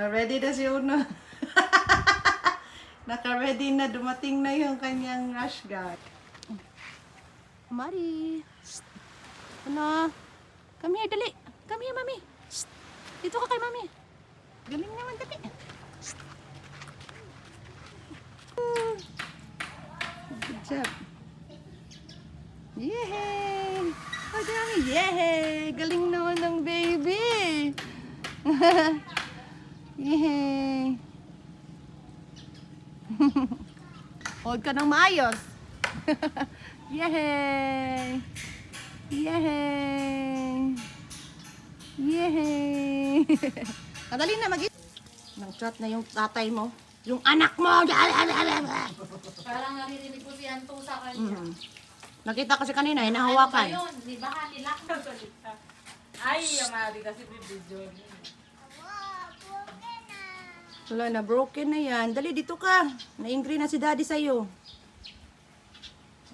Ready na si Uno. Naka-ready na. Dumating na yung kanyang rush guard. Mari. Ano? Come here, dali. Come here, mami. Dito ka kay mami. Galing naman, dali. Good job. Yehey! Oh, dami. Yehey! Galing naman ng baby. Yehey! Hold ka ng maayos. Yehey! Yehey! Yehey! Kadali na mag- Nang-chat na yung tatay mo. Yung anak mo! Parang naririnig ko si Anto sa kanya. Nakita ko si kanina, hinahawakan. Ano ba yun? Di ba kanila? Ay, yamari kasi bibidyo. Wala na, broken na yan. Dali, dito ka. Na-angry na si daddy sa'yo.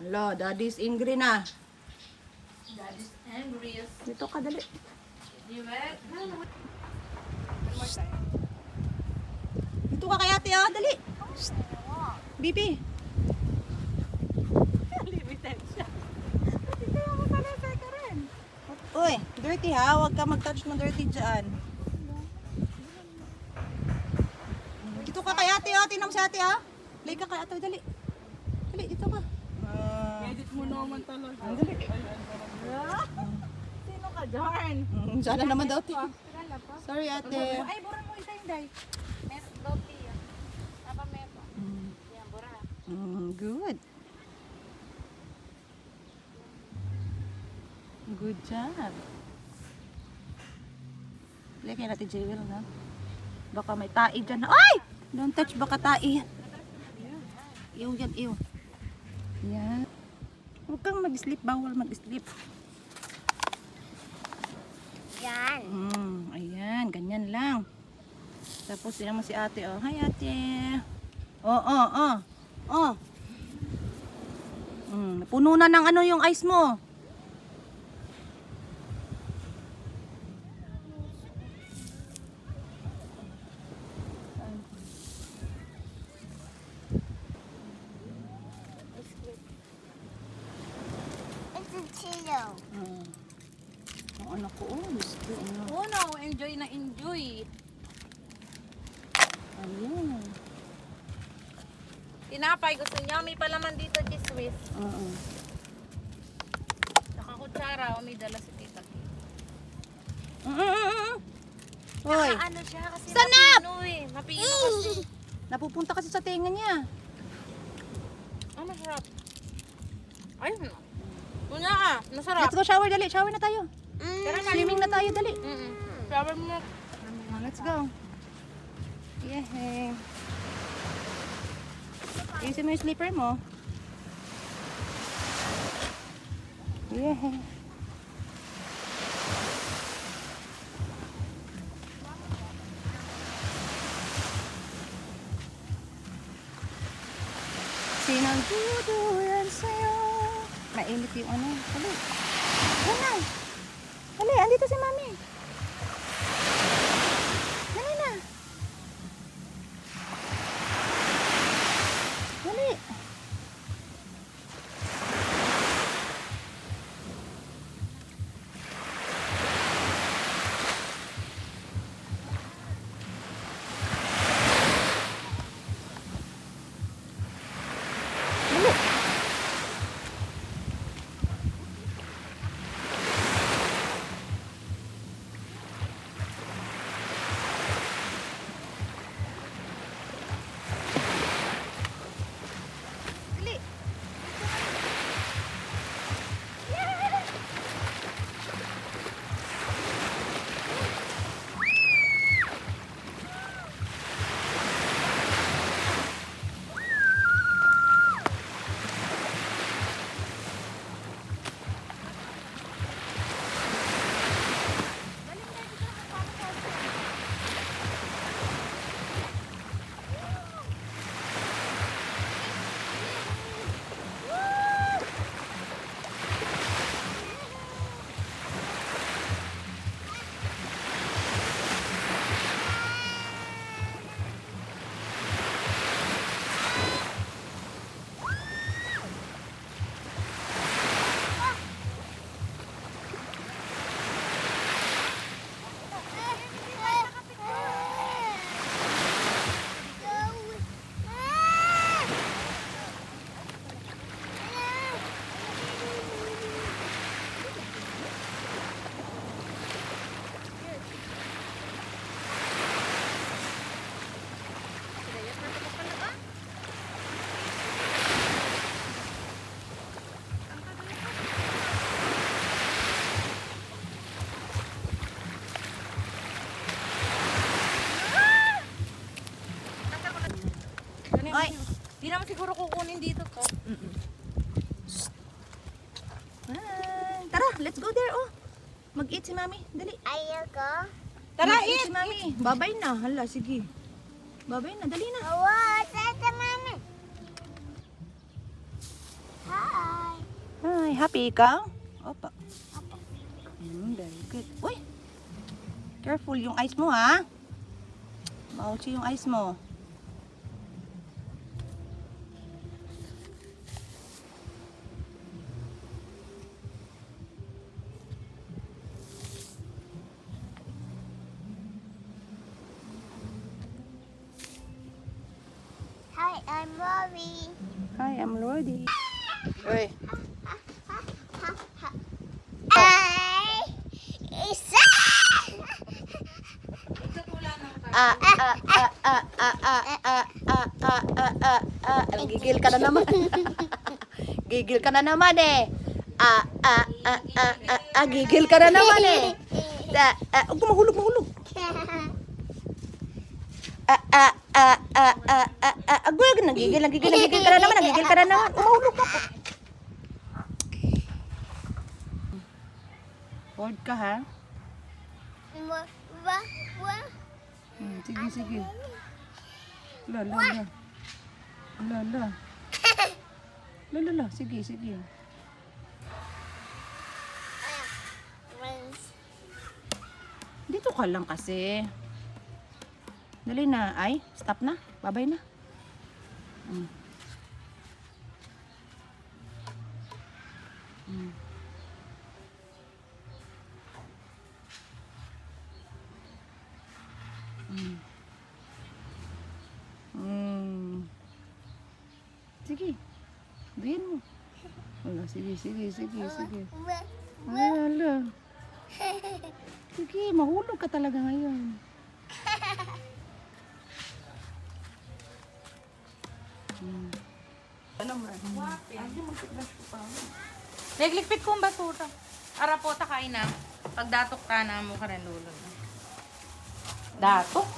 Wala, daddy's angry na. Daddy's angry. Dito ka, dali. Di ba? Dito ka kay ate, oh. Dali. Bibi. Limited siya. Uy, dirty ha. Huwag ka mag-touch ng dirty dyan. Dito ka kay ate, oh. Tinom si ate, oh. Play ka kay ate, dali. Dali, dito ka. Edit mo naman talaga. Dali. Sino ka, Darn? Sana naman daw, te. Sorry, ate. Ay, bura mo ito yung day. Mes doti yan. Apa meto? Yan, bura. Good. Good job. Lagyan natin Jewel, no? Baka may tai dyan. Ay! Don't touch, baka tai yan. Ew yan, ew. Yan. Huwag kang mag-sleep, bawal mag-sleep. Yan. Ayan, ganyan lang. Tapos yan mo si ate, oh. Hi, ate. Oh. Napuno na ng ano yung ice mo. It's a chillo. Ang anak ko, gusto. Oh no, enjoy na enjoy. Ayan. Tinapay, gusto niya. May palaman dito, Swiss. Oo. Nakakutsara, may dala si tita. Hoy, Ano siya kasi Sanap! mapino eh. Mapino kasi. napupunta kasi sa tenga niya. Ah, masarap. Ay, una ka. Masarap. Let's go shower, dali. Shower na tayo. Tara na. Swimming na tayo, dali. Flower mo. Let's go. Yehey. Ayusin mo yung slipper mo. Yehey. Sinang duduyan sa'yo. Mainit yung ano. Dali. Dali. Dali, andito si mami. Dali na. Dali. Dali. Ay. Di naman siguro kukunin dito to. Tara, let's go there, oh. Mag-eat si Mami. Dali. Ayoko. Tara, Mag-eat eat! si Mami. Babay na. Hala, sige. Babay na. Dali na. Awa, tata mami. Hi. Hi, happy ka? Opa. Very good. Uy! Careful yung ice mo, ha? Mauchi yung ice mo. Hi, I'm Robbie. Hi, I'm Lordy. Uy. Hi. Isa. Gigil ka na naman. Gigil ka na naman eh. Gigil ka na naman eh. Huwag ka mahulog, mahulog. Agwag, nagigil ka na naman, nagigil ka na naman. Umahulog ka po. Bored ka, ha? Sige, sige. La. Sige, sige. Dito ka lang kasi. Dali na. Ay, stop na. Babay na. Mm. Mm. Mm. Sige. Diyan mo. Wala, sige. Ay, ala. Sige, mahulog ka talaga ngayon. Naglikpit ko ang basura. Arapota kain na. Pagdatok ka na mo ka rin lulo. Datok?